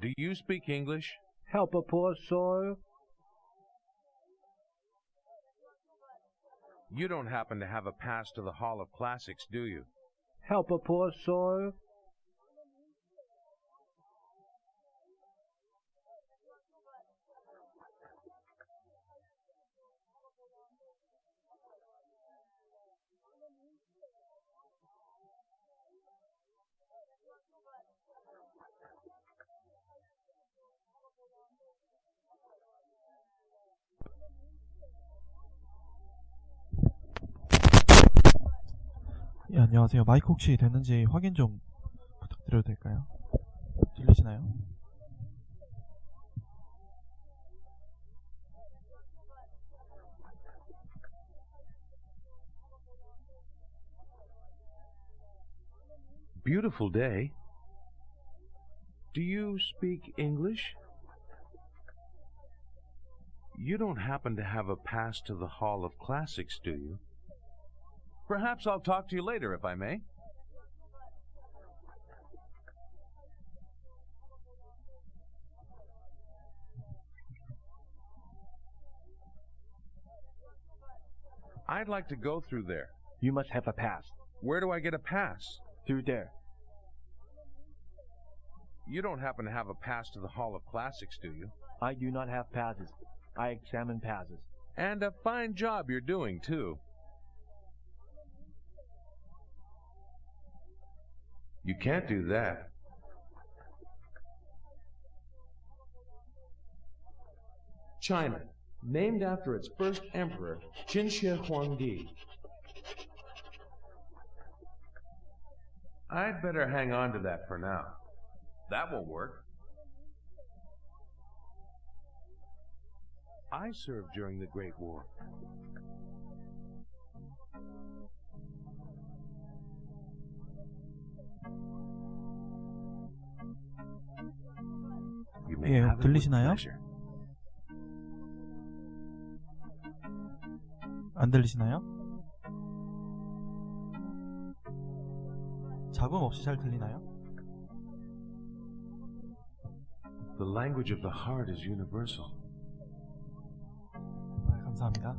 Do you speak English? Help a poor soul. You don't happen to have a pass to the Hall of Classics, do you? Help a poor soul. 예, 안녕하세요. 마이크 혹시 됐는지 확인 좀 부탁드려도 될까요? 들리시나요? Beautiful day. Do you speak English? You don't happen to have a pass to the Hall of Classics, do you? Perhaps I'll talk to you later, if I may. I'd like to go through there. You must have a pass. Where do I get a pass? Through there. You don't happen to have a pass to the Hall of Classics, do you? I do not have passes. I examine passes. And a fine job you're doing, too. You can't do that. China, named after its first emperor, Qin Shi Huangdi. I'd better hang on to that for now. That will work. I served during the Great War. You may 예, have it with 들리시나요? pleasure. 안 들리시나요? 잡음 없이 잘 들리나요? The language of the heart is universal. 아, 감사합니다.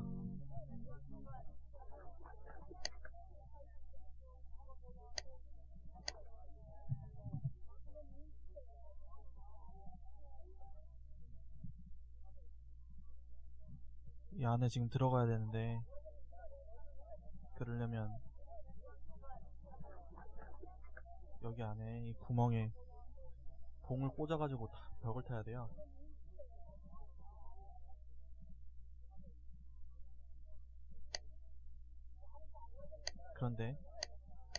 이 안에 지금 들어가야 되는데 그러려면 여기 안에 이 구멍에 봉을 꽂아가지고 다 벽을 타야 돼요. 그런데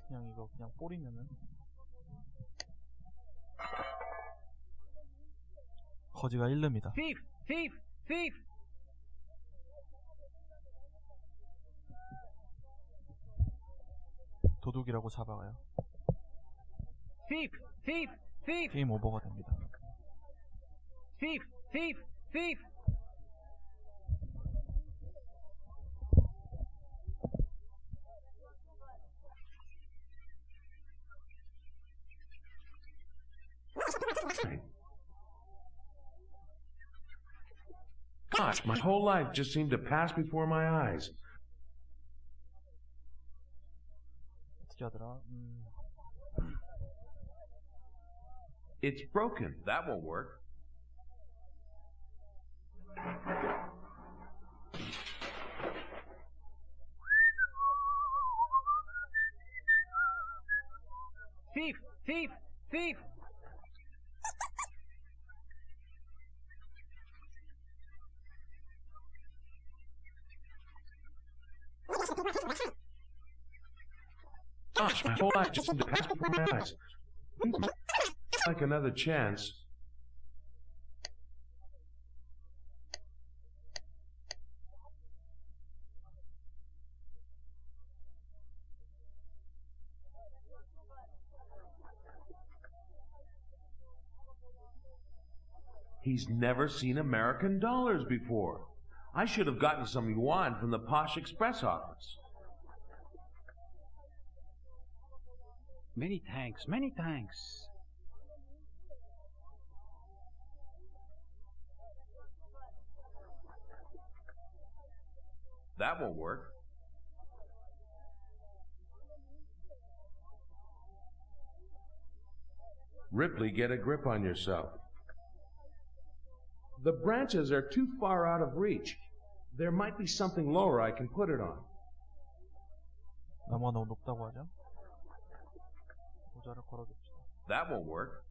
그냥 이거 그냥 뿌리면은 거지가 일릅니다. Thief! Thief! Thief! 도둑이라고 잡아가요. Thief! Thief! Thief! 게임 오버가 됩니다. Thief! Thief! Thief! Gosh, my whole life just seemed to pass before my eyes. 어떻게 하더라? It's broken. That will work. Thief! Thief! Thief! Gosh, my whole life just seemed to pass before my eyes. Like another chance. He's never seen American dollars before. I should have gotten some yuan from the Posh Express office. Many thanks, many thanks. That will work. Ripley, get a grip on yourself. The branches are too far out of reach. There might be something lower I can put it on. 나무가 너무 높다고 하죠? 모자를 걸어줍시다. That will work.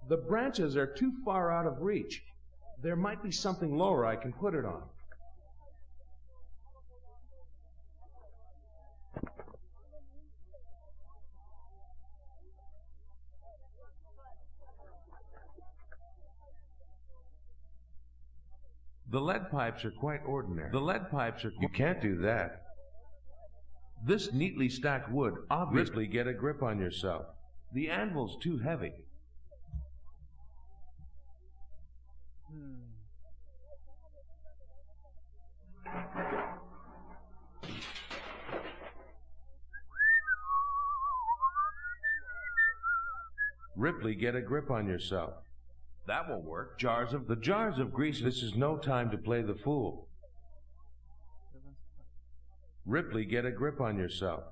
The branches are too far out of reach. There might be something lower I can put it on. The lead pipes are quite ordinary. You can't do that. This neatly stacked wood obviously get a grip on yourself. The anvil's too heavy. Ripley, get a grip on yourself. That will work. The jars of grease. This is no time to play the fool. Ripley, get a grip on yourself.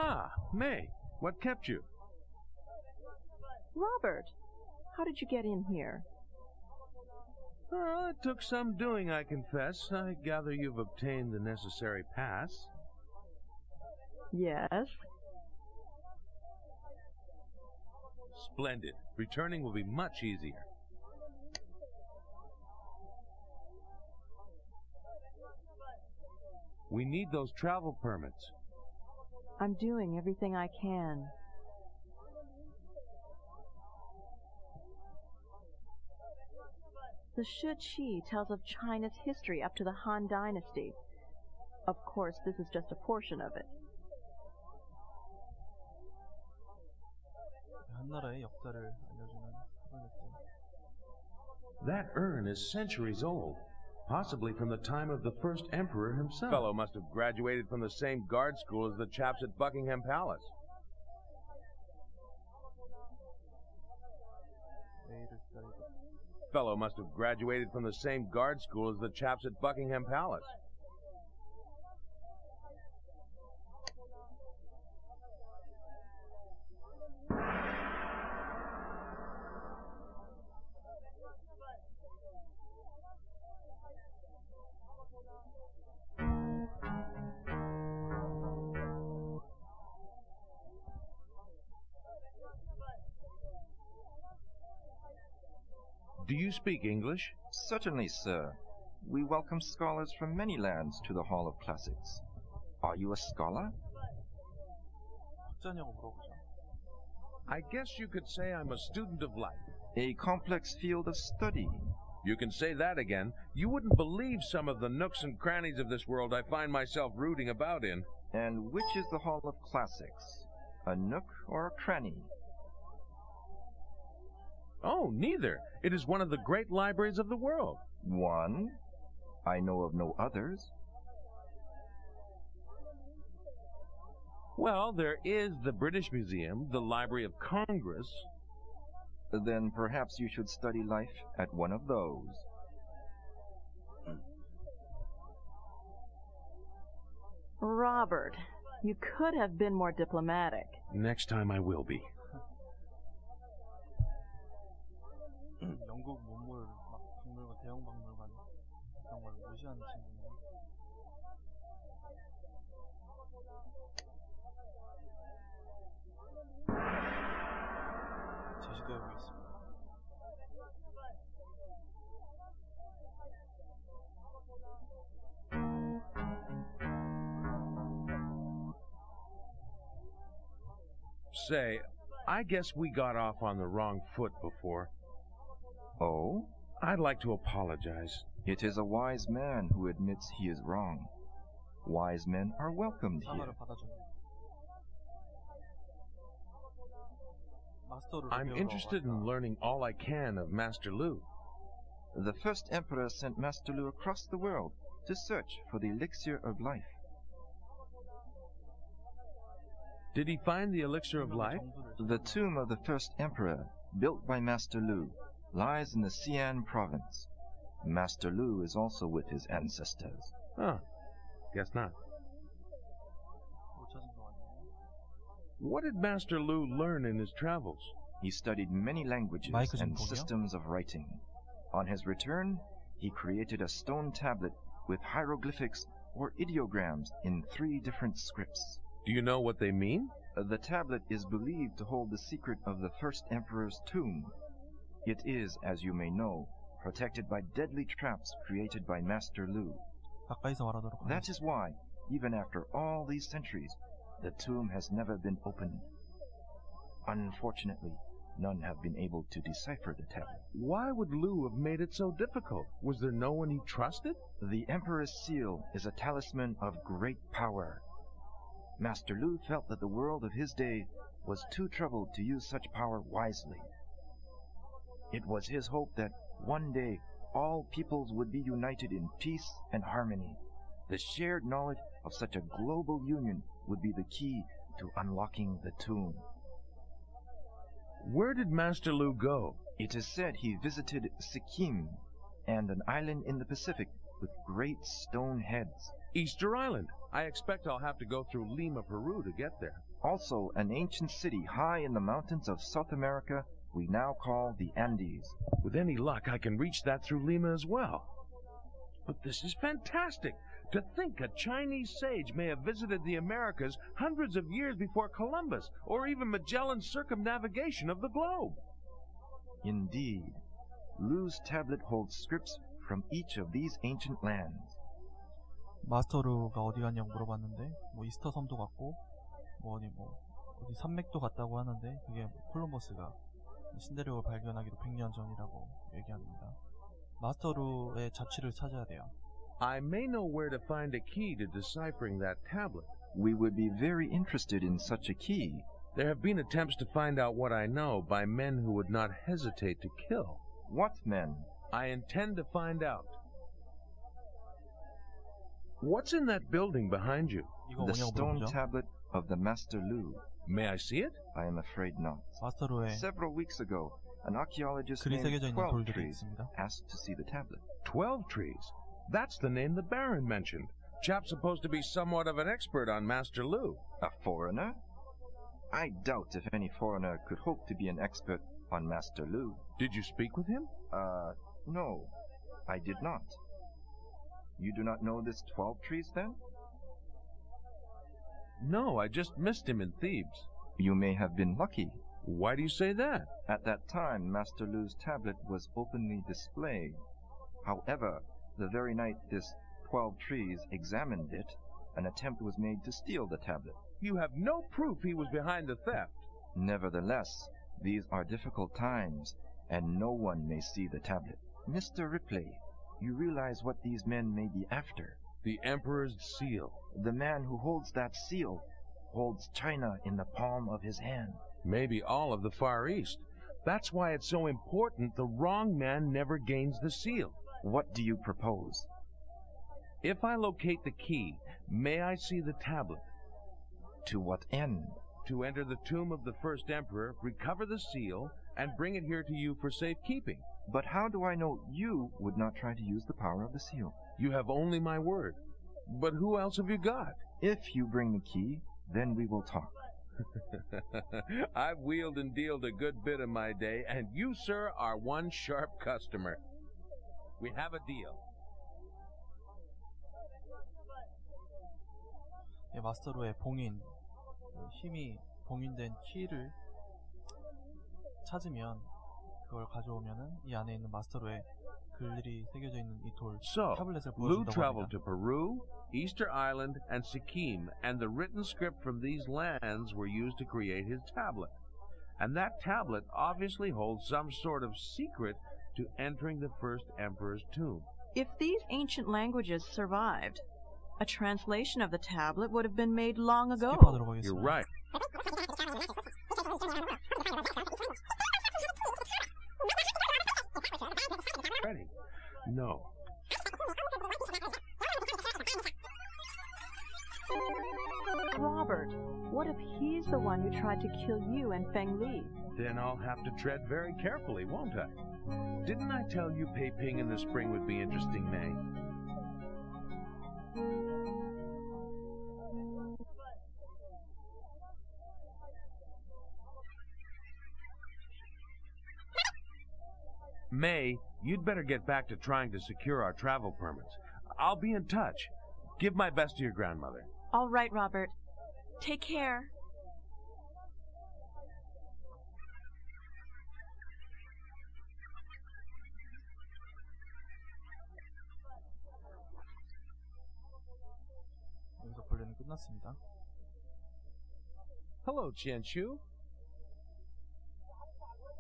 Ah, May, what kept you? Robert, how did you get in here? It took some doing, I confess. I gather you've obtained the necessary pass. Yes. Splendid. Returning will be much easier. We need those travel permits. I'm doing everything I can. The Shi tells of China's history up to the Han Dynasty. Of course, this is just a portion of it. 한나라의 역사를 알려주는 타블렛. That urn is centuries old, possibly from the time of the first emperor himself. Fellow must have graduated from the same guard school as the chaps at Buckingham Palace. Fellow must have graduated from the same guard school as the chaps at Buckingham Palace. Do you speak English? Certainly, sir. We welcome scholars from many lands to the Hall of Classics. Are you a scholar? 학자냐고 물어보죠. I guess you could say I'm a student of life. A complex field of study. You can say that again. You wouldn't believe some of the nooks and crannies of this world I find myself rooting about in. And which is the Hall of Classics? A nook or a cranny? Oh, neither. It is one of the great libraries of the world. One? I know of no others. Well, there is the British Museum, the Library of Congress. Then perhaps you should study life at one of those. Robert, you could have been more diplomatic. Next time I will be. 영국 문물, 막 박물관, 대형 박물관 그런 걸 무시하는 친구네. 시도해보겠습니다. Say, I guess we got off on the wrong foot before. Oh? I'd like to apologize. It is a wise man who admits he is wrong. Wise men are welcomed here. 사과를 받아줍니다. 마스터루를 I'm 배우러 interested in 왔다. learning all I can of Master Lu. The first emperor sent Master Lu across the world to search for the elixir of life. Did he find the elixir of life? 정수를 The tomb of the first emperor, built by Master Lu, lies in the Xi'an province. Master Lu is also with his ancestors. Huh. Guess not. 못 찾은 것 같네요. What did Master Lu learn in his travels? He studied many languages 마이크 좀 and 보게요. systems of writing. On his return, he created a stone tablet with hieroglyphics or ideograms in 3 different scripts. Do you know what they mean? The tablet is believed to hold the secret of the first emperor's tomb. It is, as you may know, protected by deadly traps created by Master Lu. 가까이서 말하도록 That 하겠습니다. is why, even after all these centuries, the tomb has never been opened. Unfortunately, none have been able to decipher the tablet. Why would Lu have made it so difficult? Was there no one he trusted? The Emperor's seal is a talisman of great power. Master Lu felt that the world of his day was too troubled to use such power wisely. It was his hope that one day all peoples would be united in peace and harmony. The shared knowledge of such a global union would be the key to unlocking the tomb. Where did Master Lu go? It is said he visited Sikkim and an island in the Pacific with great stone heads. Easter Island. I expect I'll have to go through Lima, Peru to get there. Also, an ancient city high in the mountains of South America we now call the Andes. With any luck, I can reach that through Lima as well. But this is fantastic! To think a Chinese sage may have visited the Americas hundreds of years before Columbus, or even Magellan's circumnavigation of the globe. Indeed, Lu's tablet holds scripts from each of these ancient lands. 마스터루가 어디 갔냐고 물어봤는데 뭐 이스터 섬도 갔고 어디 산맥도 갔다고 하는데 그게 콜럼버스가 신대륙을 발견하기로 100년 전이라고 얘기합니다. 마스터루의 자취를 찾아야 돼요. I may know where to find a key to deciphering that tablet. We would be very interested in such a key. There have been attempts to find out what I know by men who would not hesitate to kill. What men? I intend to find out. What's in that building behind you? 이거 The 뭐냐고 stone 물어보죠. tablet of the Master Lu. May I see it? I am afraid not. 마스터루의 Several weeks ago, an archaeologist 글이 named 새겨져 있는 12 돌들이 Trees 있습니다. asked to see the tablet. 12 Trees. That's the name the Baron mentioned. Chap's supposed to be somewhat of an expert on Master Lu. A foreigner? I doubt if any foreigner could hope to be an expert on Master Lu. Did you speak with him? No, I did not. You do not know this 12 Trees, then? No, I just missed him in Thebes. You may have been lucky. Why do you say that? At that time, Master Lu's tablet was openly displayed. However, the very night this 12 Trees examined it, an attempt was made to steal the tablet. You have no proof he was behind the theft. Nevertheless, these are difficult times, and no one may see the tablet. Mr. Ripley, you realize what these men may be after. The Emperor's seal. The man who holds that seal holds China in the palm of his hand. Maybe all of the Far East. That's why it's so important the wrong man never gains the seal. What do you propose? If I locate the key, may I see the tablet? To what end? To enter the tomb of the first emperor, recover the seal, and bring it here to you for safekeeping. But how do I know you would not try to use the power of the seal? You have only my word. But who else have you got? If you bring the key, then we will talk. I've wheeled and dealed a good bit in my day, and you, sir, are one sharp customer. We have a deal. 예, 마스터루의 봉인, 힘이 봉인된 키를 찾으면 그걸 가져오면은 이 안에 있는 마스터루의 글들이 새겨져 있는 이 돌 So, 타블렛을 Lou 보여준다고 traveled 합니다. to Peru, Easter Island, and Sikkim, and the written script from these lands were used to create his tablet. And that tablet obviously holds some sort of secret to entering the first emperor's tomb. If these ancient languages survived, a translation of the tablet would have been made long ago. 스킵하도록 You're 하겠습니다. right. Ready? No. Robert, what if he's the one who tried to kill you and Feng Li? Then I'll have to tread very carefully, won't I? Didn't I tell you Peiping in the spring would be interesting, May? May, you'd better get back to trying to secure our travel permits. I'll be in touch. Give my best to your grandmother. All right, Robert. Take care. 여기서 본래는 끝났습니다. Hello, Qianchu.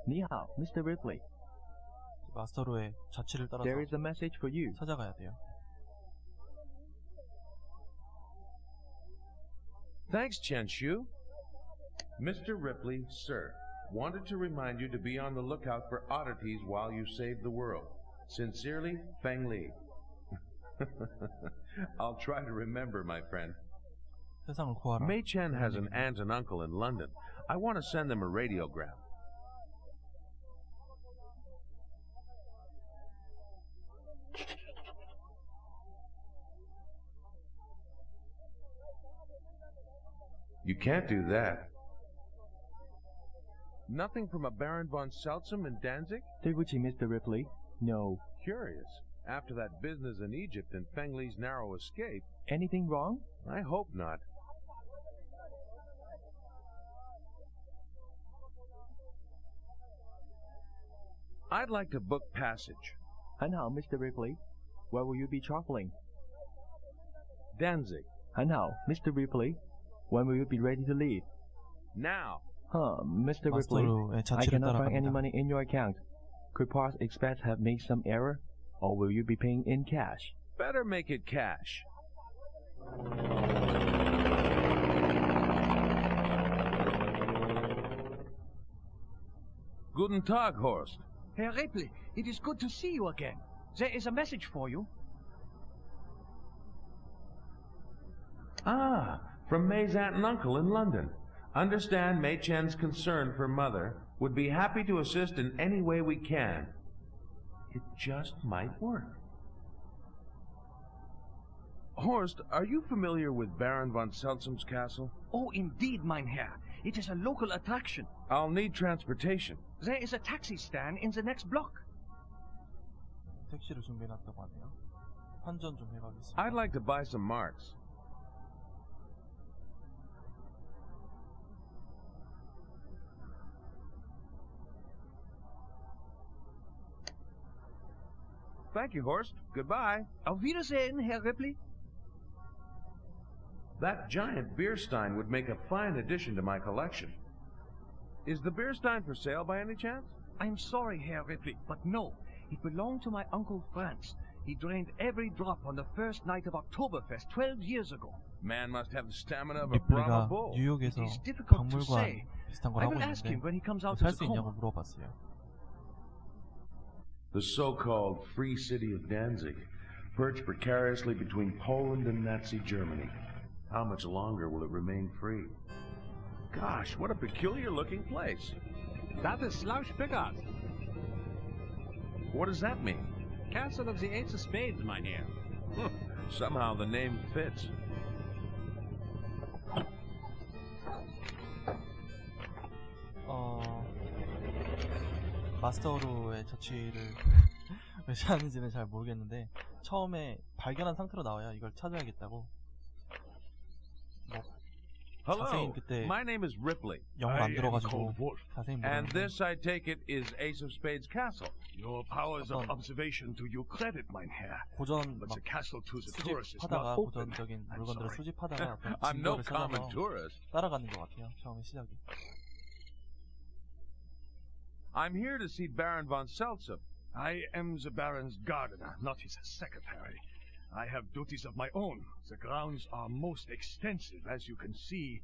你好, Mr. Ripley. 마스터루의 자취를 따라서 There is a message for you. 찾아가야 돼요. Thanks, Qianchu. Mr. Ripley, sir, wanted to remind you to be on the lookout for oddities while you save the world. Sincerely, Feng Li. I'll try to remember, my friend. 세상을 구하라. Mei Chen has an aunt and uncle in London. I want to send them a radiogram. You can't do that. Nothing from a Baron von Seltsam in Danzig? 对不起, Mr. Ripley. No. Curious. After that business in Egypt and Feng Li's narrow escape, Anything wrong? I hope not. I'd like to book passage. 很好, Mr. Ripley. Where will you be traveling? Danzig. 很好, Mr. Ripley. When will you be ready to leave? Now. Mr. Ripley. 마스터루의 I 자취를 cannot find any 따라갑니다. money in your account. Could Parts Express have made some error? Or will you be paying in cash? Better make it cash. Guten Tag, Horst. Herr Ripley, it is good to see you again. There is a message for you. Ah, from May's aunt and uncle in London. Understand Mei Chen's concern for Mother. Would be happy to assist in any way we can. It just might work. Horst, are you familiar with Baron von Seltsam's castle? Oh, indeed, mein Herr. It is a local attraction. I'll need transportation. There is a taxi stand in the next block. 택시를 준비해놨다고 하네요. 환전 좀 해가겠습니다. I'd like to buy some marks. Thank you, Horst. Goodbye. Auf Wiedersehen, Herr Ripley. That giant beer stein would make a fine addition to my collection. Is the beer stein for sale by any chance? I'm sorry, Herr Ripley, but no. It belonged to my uncle Franz. He drained every drop on the first night of Oktoberfest 12 years ago. Man must have the stamina of a Brahma 리플리가 bull. 뉴욕에서 It is difficult to 박물관 say. 비슷한 걸 I 하고 will ask him 있는데 when he comes out 살 of 수 the 있냐고 coma. 물어봤어요. The so-called free city of Danzig, perched precariously between Poland and Nazi Germany. How much longer will it remain free? Gosh, what a peculiar-looking place. That is Schloss-Pickard, What does that mean? Castle of the Ace of Spades, mein Herr. Somehow the name fits. 마스터루의 자취를 왜 하는지는 잘 모르겠는데 처음에 발견한 상태로 나와요. 이걸 찾아야겠다고. 뭐 자세히 Hello, 그때 my name is Ripley. 영어를 안 들어가지고 자세히 And 모르는데 this, I take it, is Ace of Spades Castle. Your powers of 어떤 observation do you credit, mein Herr. 고전 But 막 the castle to the tourist is 수집하다가 not open. 고전적인 I'm 물건들을 sorry. 수집하다가 어떤 I'm no 증거를 common 찾아서 tourist. 따라가는 것 같아요. 처음에 시작이. I'm here to see Baron von Seltzer. I am the Baron's gardener, not his secretary. I have duties of my own. The grounds are most extensive, as you can see,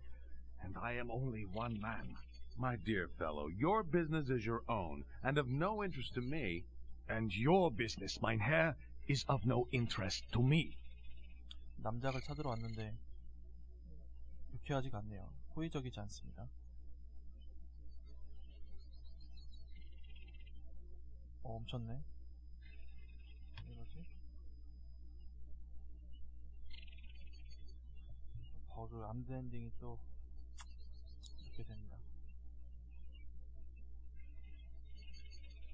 and I am only one man. My dear fellow, your business is your own, and of no interest to me. And your business, mein Herr, is of no interest to me. 남작을 찾으러 왔는데 유쾌하지가 않네요. 호의적이지 않습니다. 멈췄네. 왜 이러지? 버그 암드 엔딩이 또 이렇게 됩니다.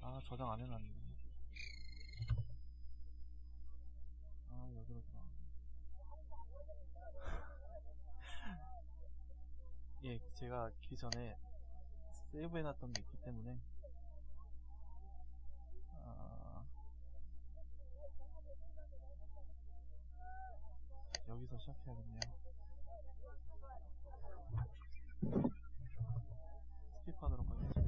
아, 저장 안 해놨네. 아, 여기로 들어가네. 예, 제가 기 전에 세이브 해놨던 게 있기 때문에 여기서 시작해야겠네요. 스킵하도록 하겠습니다.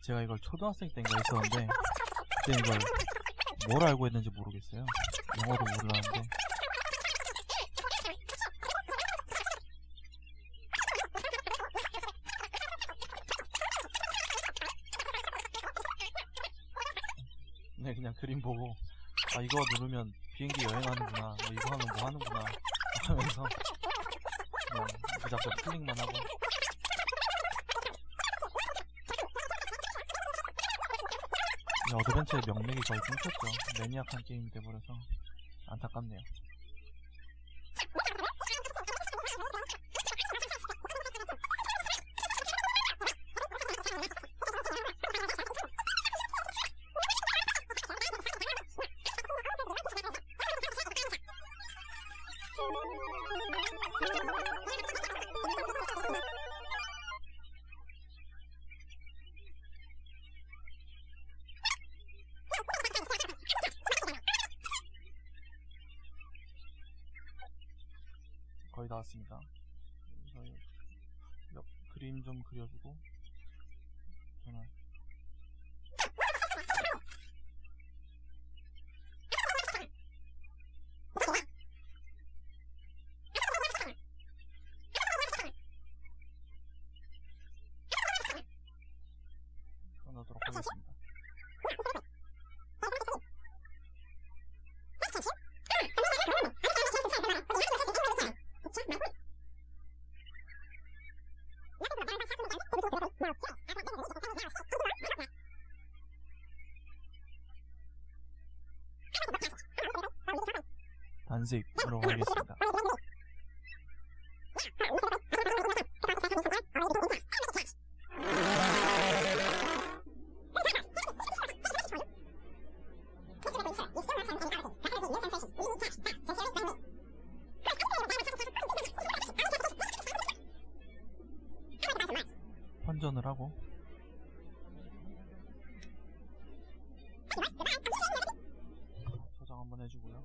제가 이걸 초등학생 때인가 했었는데 그때 이걸 뭘 알고 했는지 모르겠어요. 영어도 몰랐는데 네, 그냥 그림 보고 아, 이거 누르면 비행기 여행하는구나, 뭐 이거 하면 뭐 하는구나 하면서 그냥 무작정 클릭만 하고. 어드벤처의 명맥이 거의 끊겼죠. 매니악한 게임이 돼버려서 안타깝네요. 거의 다 왔습니다. 그림 좀 그려주고 저는 끊어도록 하겠습니다. 단식으로 가겠습니다. 충전을 하고 저장 한번 해주고요.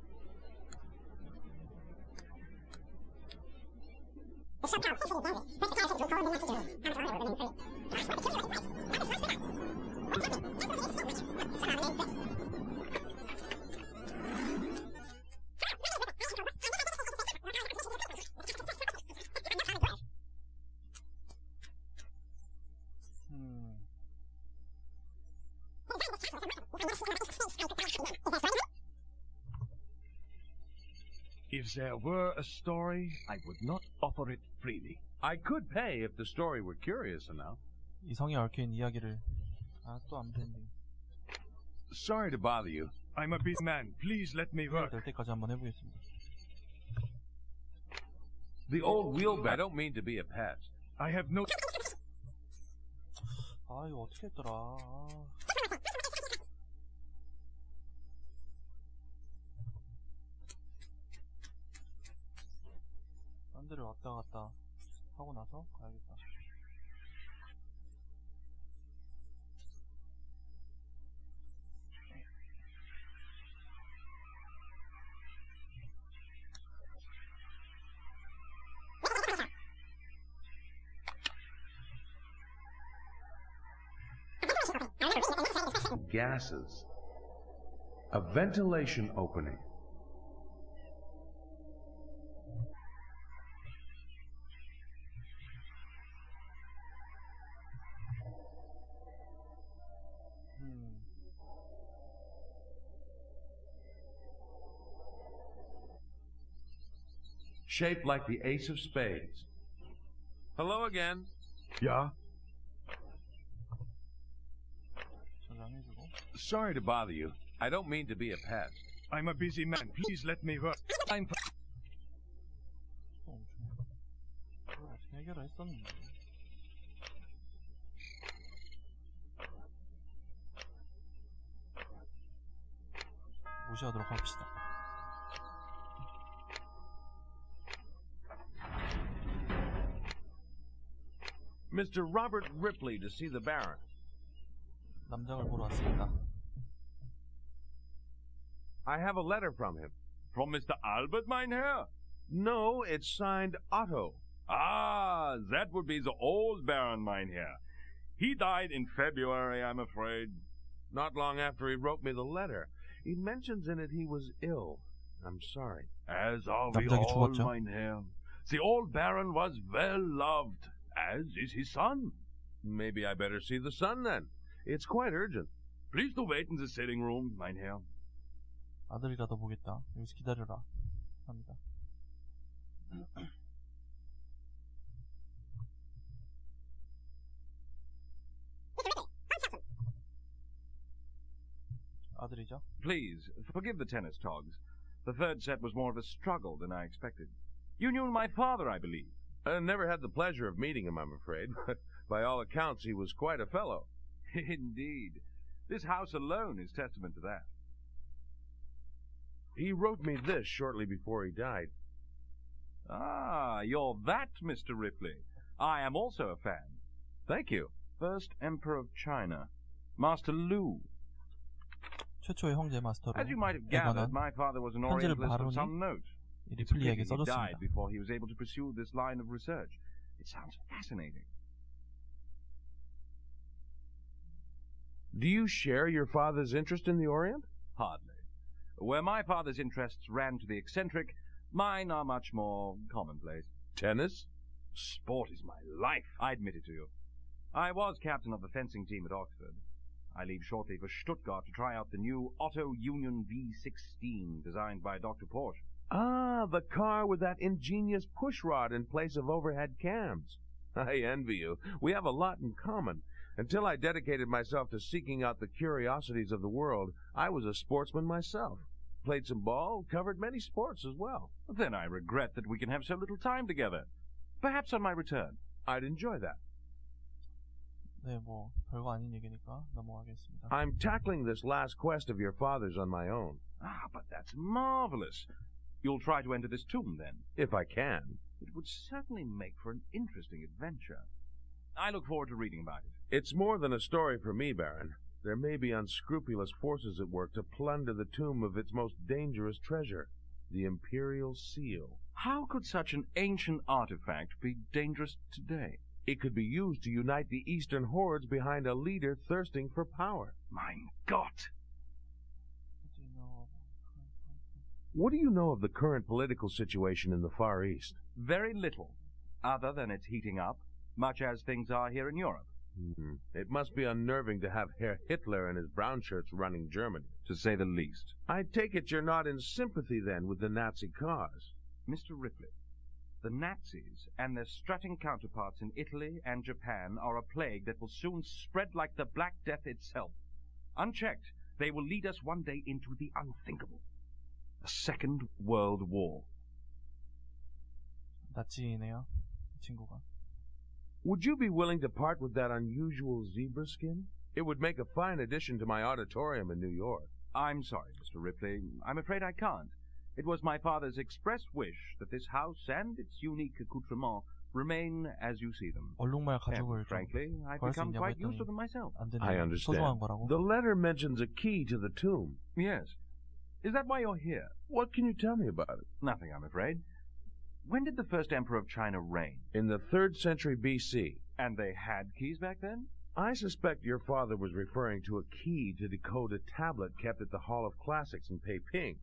If there were a story, I would not offer it freely. I could pay if the story were curious enough. 이성이 얽혀있는 이야기를 또 안 되는데 Sorry to bother you. I'm a busy man. Please let me work. 될 때까지 한번 해보겠습니다. The old wheelbarrow. I don't mean to be a pest. I have no... 아 이거 어떻게 했더라. 딴 데를 왔다 갔다 하고 나서 가야겠다. Gases. A ventilation opening. Shaped like the ace of spades. Hello again. Yeah? 저장해주고. Sorry to bother you. I don't mean to be a pest. I'm a busy man. Please let me work. I'm... 그걸 어떻게 해결을 했었는데. 무시하도록 합시다. Mr. Robert Ripley to see the Baron. 남장을 보러 왔습니다. I have a letter from him. From Mr. Albert, mein Herr? No, it's signed Otto. Ah, that would be the old Baron, mein Herr. He died in February, I'm afraid. Not long after he wrote me the letter. He mentions in it he was ill. I'm sorry. As are we 남자기 all, 죽었죠? mein Herr. The old Baron was well loved, as is his son. Maybe I better see the son then. It's quite urgent. Please do wait in the sitting room, mein Herr. 아들이라도 보겠다. 여기서 기다려라. 합니다. 아들이죠? Please, forgive the tennis togs. The third set was more of a struggle than I expected. You knew my father, I believe. I never had the pleasure of meeting him, I'm afraid, but by all accounts he was quite a fellow. Indeed. This house alone is testament to that. He wrote me this shortly before he died. Ah, you're that, Mr. Ripley. I am also a fan. Thank you. First Emperor of China, Master Lu. 최초의 형제 마스터루. As you might have gathered, my father was an 편지를 Orientalist of 바로니 some note. 리플리에게 He died 써줬습니다. before he was able to pursue this line of research. It sounds fascinating. Do you share your father's interest in the Orient? Hardly. Where my father's interests ran to the eccentric, mine are much more commonplace. Tennis? Sport is my life, I admit it to you. I was captain of the fencing team at Oxford. I leave shortly for Stuttgart to try out the new Otto Union V16 designed by Dr. Porsche. Ah, the car with that ingenious pushrod in place of overhead cams. I envy you. We have a lot in common. Until I dedicated myself to seeking out the curiosities of the world, I was a sportsman myself. Played some ball, covered many sports as well. Then I regret that we can have so little time together. Perhaps on my return. I'd enjoy that. 네, 뭐 별거 아닌 얘기니까 넘어가겠습니다. I'm tackling this last quest of your father's on my own. Ah, but that's marvelous. You'll try to enter this tomb, then? If I can. It would certainly make for an interesting adventure. I look forward to reading about it. It's more than a story for me, Baron. There may be unscrupulous forces at work to plunder the tomb of its most dangerous treasure, the Imperial Seal. How could such an ancient artifact be dangerous today? It could be used to unite the Eastern hordes behind a leader thirsting for power. Mein Gott! What do you know of the current political situation in the Far East? Very little, other than it's heating up, much as things are here in Europe. It must be unnerving to have Herr Hitler and his brown shirts running Germany. To say the least. I take it you're not in sympathy, then, with the Nazi cause. Mr. Ripley, the Nazis and their strutting counterparts in Italy and Japan are a plague that will soon spread like the Black Death itself. Unchecked, they will lead us one day into the unthinkable. A second world war. 나치네요, 이 친구가. Would you be willing to part with that unusual zebra skin? It would make a fine addition to my auditorium in New York. I'm sorry, Mr. Ripley. I'm afraid I can't. It was my father's express wish that this house and its unique accoutrements remain as you see them. 얼룩말 가죽을 And, frankly, I've 구할 수 become 있냐고 quite used 했더니 to them myself. 안 되는 I understand. 소소한 거라고. The letter mentions a key to the tomb. Yes. Is that why you're here? What can you tell me about it? Nothing, I'm afraid. When did the first emperor of China reign? In the 3rd century B.C. And they had keys back then? I suspect your father was referring to a key to decode a tablet kept at the Hall of Classics in Peiping.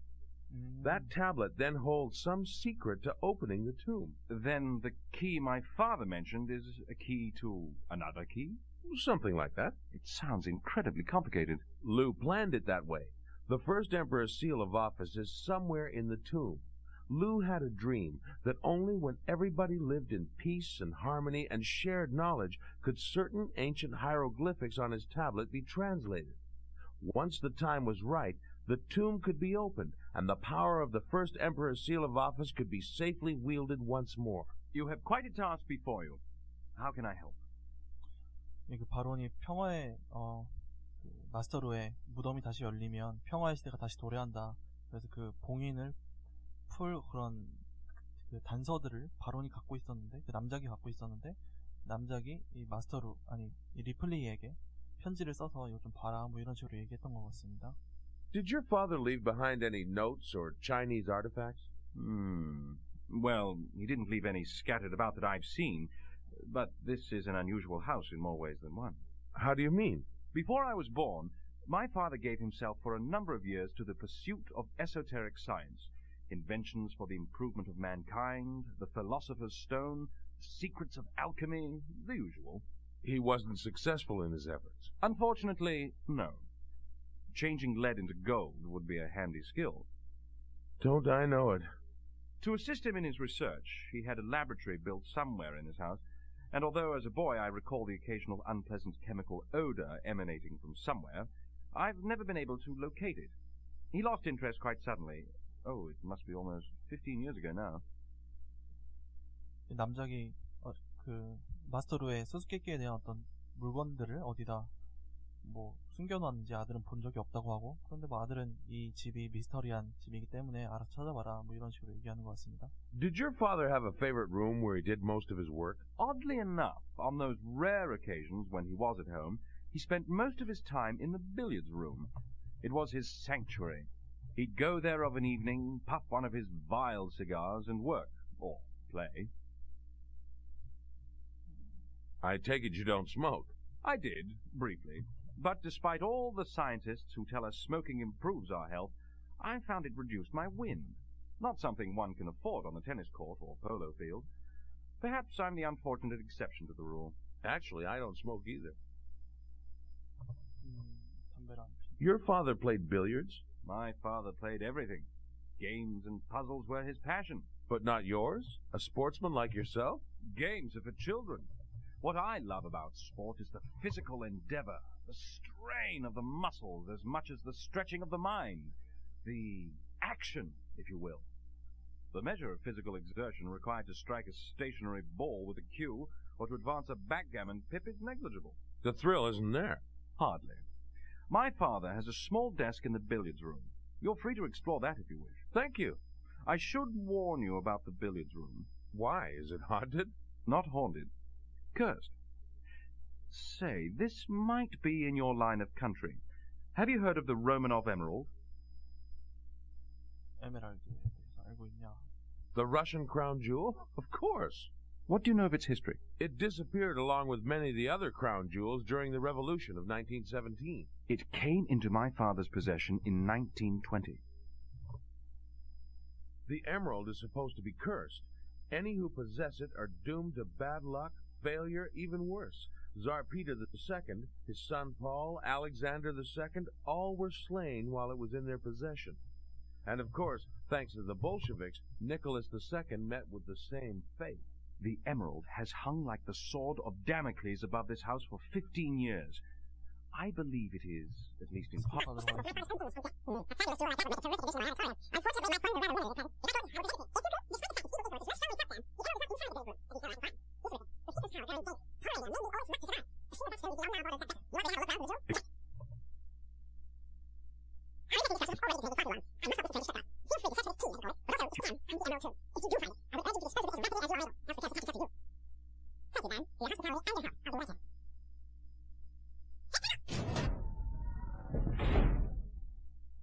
That tablet then holds some secret to opening the tomb. Then the key my father mentioned is a key to another key? Something like that. It sounds incredibly complicated. Liu planned it that way. The first emperor's seal of office is somewhere in the tomb. Liu had a dream that only when everybody lived in peace and harmony and shared knowledge could certain ancient hieroglyphics on his tablet be translated. Once the time was right, the tomb could be opened, and the power of the first emperor's seal of office could be safely wielded once more. You have quite a task before you. How can I help? 그 바론이 평화의 그 마스터루의 무덤이 다시 열리면 평화의 시대가 다시 도래한다. 그래서 그 봉인을 풀 그런 그 단서들을 바론이 갖고 있었는데, 그 남작이 갖고 있었는데, 남작이 이 마스터루 이 리플리에게 편지를 써서 이거 좀 봐라 뭐 이런 식으로 얘기했던 것 같습니다. Did your father leave behind any notes or Chinese artifacts? Well, he didn't leave any scattered about that I've seen, but this is an unusual house in more ways than one. How do you mean? Before I was born, my father gave himself for a number of years to the pursuit of esoteric science, inventions for the improvement of mankind, the philosopher's stone, secrets of alchemy, the usual. He wasn't successful in his efforts. Unfortunately, no. Changing lead into gold would be a handy skill. Don't I know it? To assist him in his research, he had a laboratory built somewhere in his house, and although as a boy I recall the occasional unpleasant chemical odor emanating from somewhere, I've never been able to locate it. He lost interest quite suddenly. Oh, it must be almost 15 years ago now. 남작이 그 마스터루의 수수께끼에 대한 어떤 물건들을 어디다 뭐 숨겨놨는지 아들은 본 적이 없다고 하고, 그런데 뭐 아들은 이 집이 미스터리한 집이기 때문에 알아서 찾아봐라 뭐 이런 식으로 얘기하는 것 같습니다. Did your father have a favorite room where he did most of his work? Oddly enough, on those rare occasions when he was at home, he spent most of his time in the billiards room. It was his sanctuary. He'd go there of an evening, puff one of his vile cigars, and work, or play. I take it you don't smoke. I did, briefly. But despite all the scientists who tell us smoking improves our health, I found it reduced my wind. Not something one can afford on the tennis court or polo field. Perhaps I'm the unfortunate exception to the rule. Actually, I don't smoke either. 담배랑. Your father played billiards? My father played everything. Games and puzzles were his passion. But not yours? A sportsman like yourself? Games are for children. What I love about sport is the physical endeavor, the strain of the muscles as much as the stretching of the mind, the action, if you will. The measure of physical exertion required to strike a stationary ball with a cue or to advance a backgammon pip is negligible. The thrill isn't there. Hardly. My father has a small desk in the billiards room. You're free to explore that if you wish. Thank you. I should warn you about the billiards room. Why? Is it haunted? Not haunted. Cursed. Say, this might be in your line of country. Have you heard of the Romanov emerald? 에메랄드에 대해서 알고 있냐? The Russian crown jewel? Of course. What do you know of its history? It disappeared along with many of the other crown jewels during the revolution of 1917. It came into my father's possession in 1920. The emerald is supposed to be cursed. Any who possess it are doomed to bad luck, failure, even worse. Tsar Peter II, his son Paul, Alexander II, all were slain while it was in their possession. And of course, thanks to the Bolsheviks, Nicholas II met with the same fate. The emerald has hung like the sword of Damocles above this house for 15 years. I believe it is, at least in part.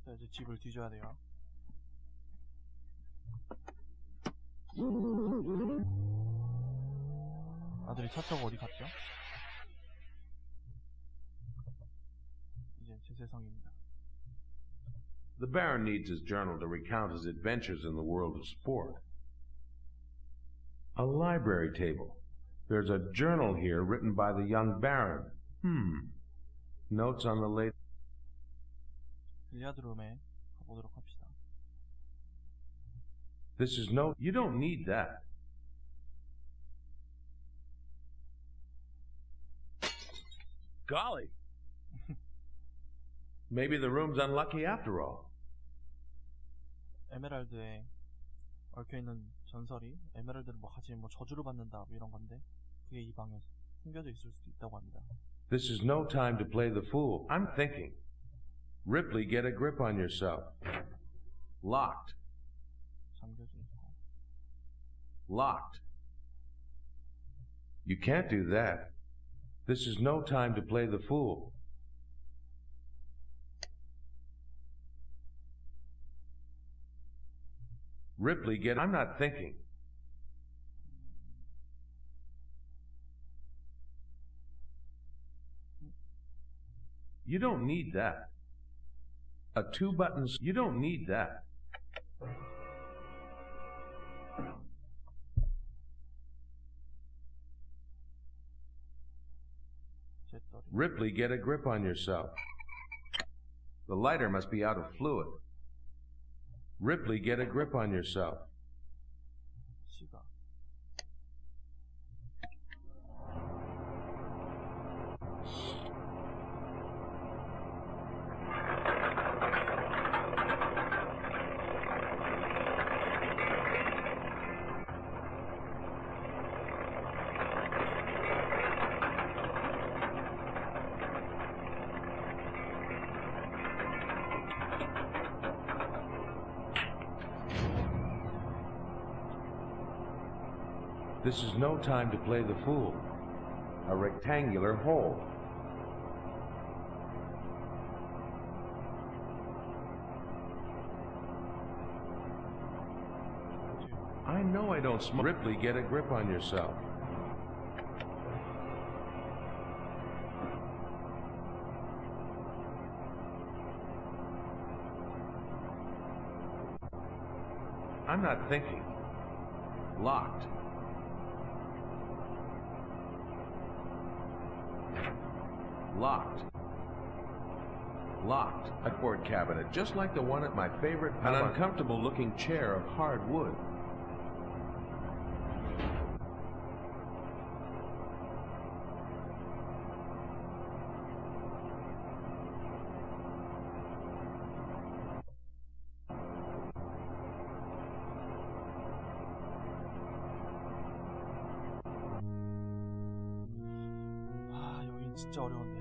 자, 이제 집을 뒤져야 돼요. 아들이 차차고 어디 갔죠? 이제 제 세상입니다. The Baron needs his journal to recount his adventures in the world of sport. A library table. There's a journal here written by the young Baron. Notes on the late... 빌리아드 룸에 가보도록 합시다. This is no... You don't need that. Golly. Maybe the room's unlucky after all. 에메랄드에 얽혀있는 전설이 에메랄드를 뭐 가지면 뭐 저주를 받는다 뭐 이런 건데 그게 이 방에 숨겨져 있을 수도 있다고 합니다. This is no time to play the fool. I'm thinking. Ripley, get a grip on yourself. Locked. 잠겨져 있고. Locked. You can't do that. This is no time to play the fool. Ripley, get... I'm not thinking. You don't need that. A 2 buttons... You don't need that. Ripley, get a grip on yourself. The lighter must be out of fluid. Ripley, get a grip on yourself. 시가. This is no time to play the fool. A rectangular hole. I know I don't smoke. Ripley, get a grip on yourself. I'm not thinking. Locked. Locked. Locked. A board cabinet, just like the one at my favorite... An uncomfortable-looking chair of hard wood. 아, 여긴 진짜 어려운데.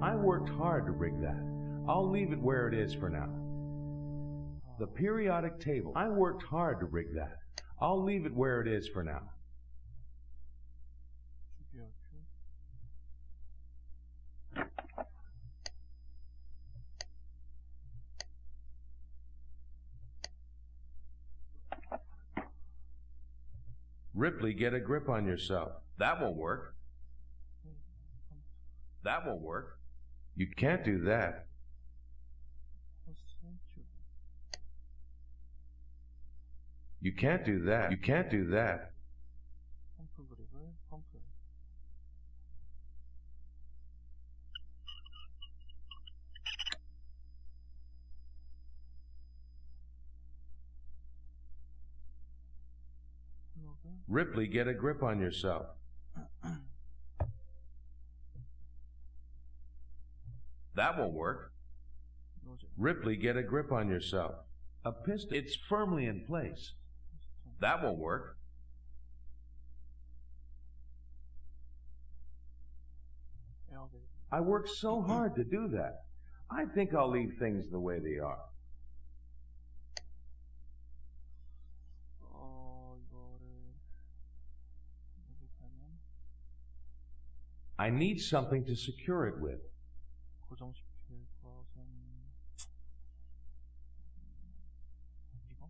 I worked hard to rig that. I'll leave it where it is for now. The periodic table. I worked hard to rig that. I'll leave it where it is for now. Ripley, get a grip on yourself. That won't work. That won't work. You can't do that. You can't do that. You can't do that. Ripley, get a grip on yourself. That won't work. Ripley, get a grip on yourself. A piston. It's firmly in place. That won't work. I worked so hard to do that. I think I'll leave things the way they are. I need something to secure it with. 고정시킬 것은 이거?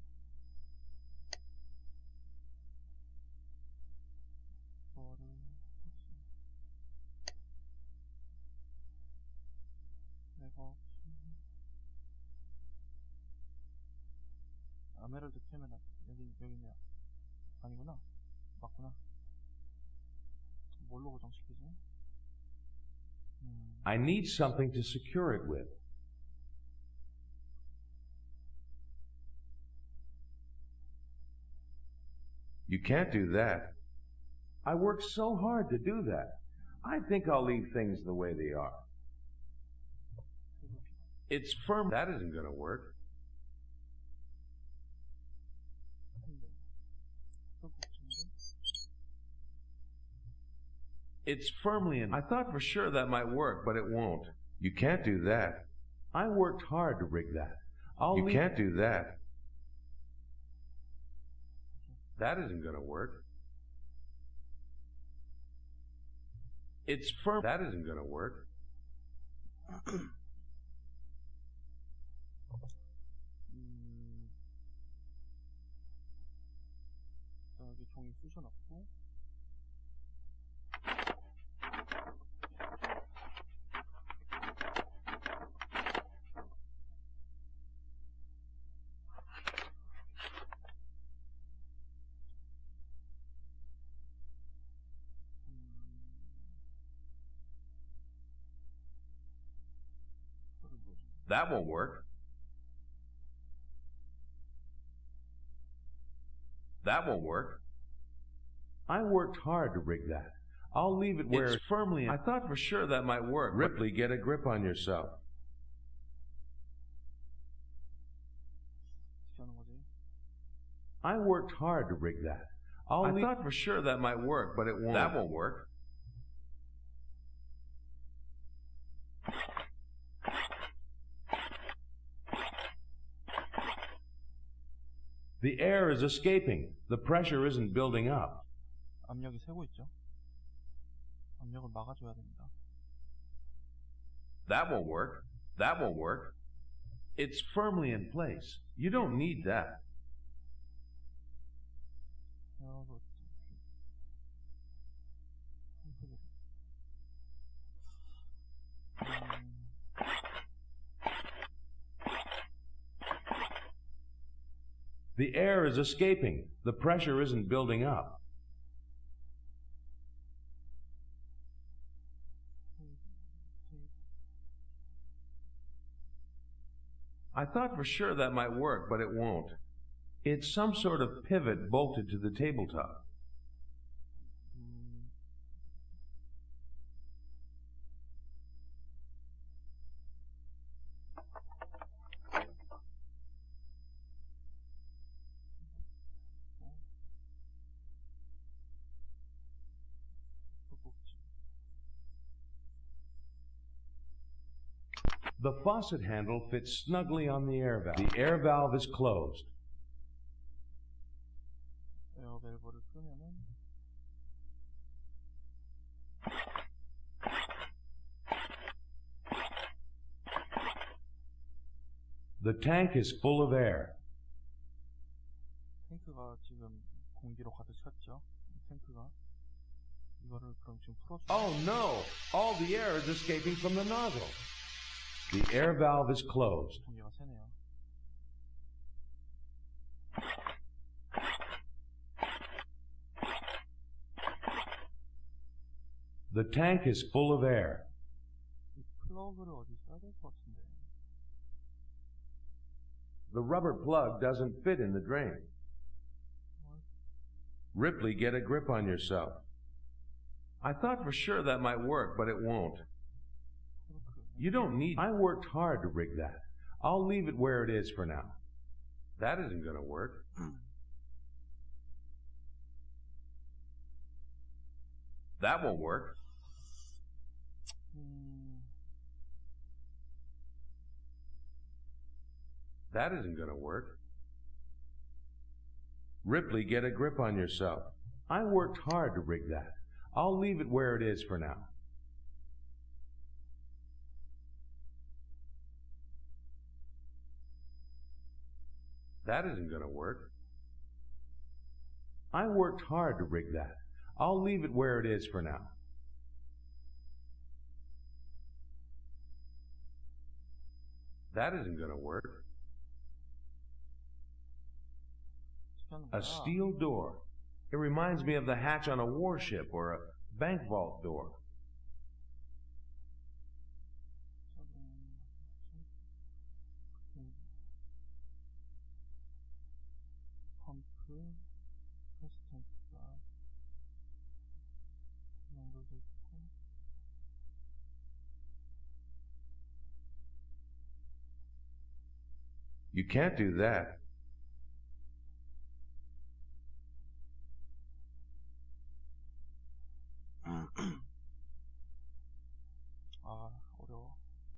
이거를 내가 아메랄드 캐면 여기냐? 아니구나. 맞구나. 뭘로 고정시키지? I need something to secure it with. You can't do that. I worked so hard to do that. I think I'll leave things the way they are. It's firm. That isn't going to work. It's firmly in. I thought for sure that might work, but it won't. You can't do that. I worked hard to rig that. You can't do that. That isn't going to work. It's firm. That isn't going to work. 여기 종이 쑤셔놨고. That won't work. That won't work. I worked hard to rig that. I'll leave it where it's firmly in. I thought for sure that might work. Ripley, get a grip on yourself. I worked hard to rig that. I thought for sure that might work, but it won't. That won't work. The air is escaping. The pressure isn't building up. 압력이 새고 있죠. 압력을 막아줘야 됩니다. That won't work. That won't work. It's firmly in place. You don't need that. The air is escaping. The pressure isn't building up. I thought for sure that might work, but it won't. It's some sort of pivot bolted to the tabletop. The faucet handle fits snugly on the air valve. The air valve is closed. 에어 밸브를 끄면은 The tank is full of air. 탱크가 지금 공기로 가득 찼죠. 이 탱크가 이거를 그럼 지금 풀어주고. Oh no! All the air is escaping from the nozzle. The air valve is closed. 공기가 새네요. The tank is full of air. 이 플러그를 어디 써야 될 것 같은데. The rubber plug doesn't fit in the drain. Ripley, get a grip on yourself. I thought for sure that might work, but it won't. You don't need... I worked hard to rig that. I'll leave it where it is for now. That isn't going to work. That won't work. That isn't going to work. Ripley, get a grip on yourself. I worked hard to rig that. I'll leave it where it is for now. That isn't going to work. I worked hard to rig that. I'll leave it where it is for now. That isn't going to work. A steel door. It reminds me of the hatch on a warship or a bank vault door. You can't do that.